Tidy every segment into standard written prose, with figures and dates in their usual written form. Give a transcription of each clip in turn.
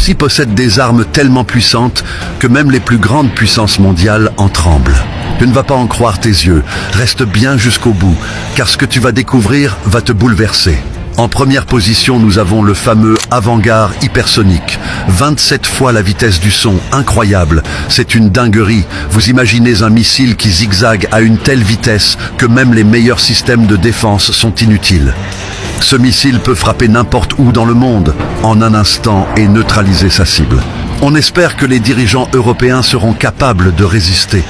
Russie possède des armes tellement puissantes que même les plus grandes puissances mondiales en tremblent. Tu ne vas pas en croire tes yeux, reste bien jusqu'au bout, car ce que tu vas découvrir va te bouleverser. En première position, nous avons le fameux Avangard hypersonique. 27 fois la vitesse du son, incroyable. C'est une dinguerie. Vous imaginez un missile qui zigzague à une telle vitesse que même les meilleurs systèmes de défense sont inutiles. Ce missile peut frapper n'importe où dans le monde, en un instant, et neutraliser sa cible. On espère que les dirigeants européens seront capables de résister.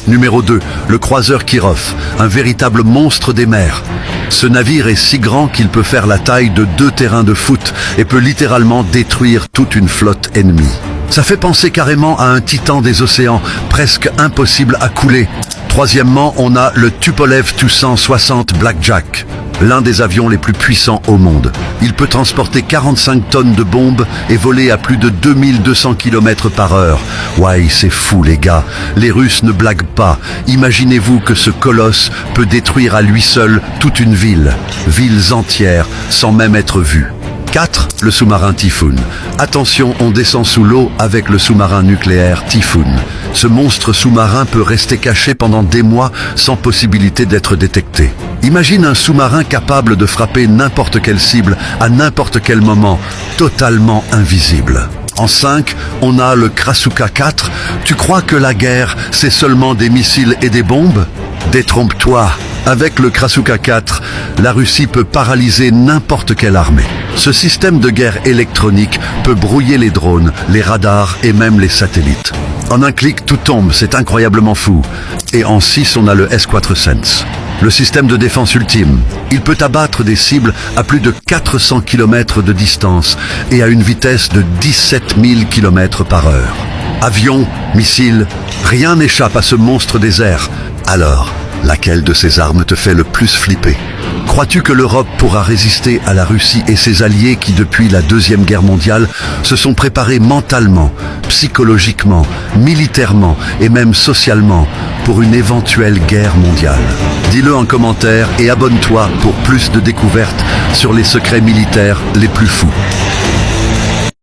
Numéro 2, le croiseur Kirov, un véritable monstre des mers. Ce navire est si grand qu'il peut faire la taille de 2 terrains de foot et peut littéralement détruire toute une flotte ennemie. Ça fait penser carrément à un titan des océans, presque impossible à couler. Troisièmement, on a le Tupolev Tu-160 Blackjack, l'un des avions les plus puissants au monde. Il peut transporter 45 tonnes de bombes et voler à plus de 2200 km/h. Ouais, c'est fou les gars, les Russes ne blaguent pas. Imaginez-vous que ce colosse peut détruire à lui seul toute une ville, villes entières, sans même être vu. 4. Le sous-marin Typhoon. Attention, on descend sous l'eau avec le sous-marin nucléaire Typhoon. Ce monstre sous-marin peut rester caché pendant des mois sans possibilité d'être détecté. Imagine un sous-marin capable de frapper n'importe quelle cible à n'importe quel moment, totalement invisible. En 5, on a le Krasukha 4. Tu crois que la guerre, c'est seulement des missiles et des bombes ? Détrompe-toi. Avec le Krasukha 4, la Russie peut paralyser n'importe quelle armée. Ce système de guerre électronique peut brouiller les drones, les radars et même les satellites. En un clic, tout tombe, c'est incroyablement fou. Et en 6, on a le S-400. Le système de défense ultime. Il peut abattre des cibles à plus de 400 km de distance et à une vitesse de 17 000 km/h. Avions, missiles, rien n'échappe à ce monstre des airs. Alors, laquelle de ces armes te fait le plus flipper ? Crois-tu que l'Europe pourra résister à la Russie et ses alliés qui, depuis la Deuxième Guerre mondiale, se sont préparés mentalement, psychologiquement, militairement et même socialement pour une éventuelle guerre mondiale ? Dis-le en commentaire et abonne-toi pour plus de découvertes sur les secrets militaires les plus fous.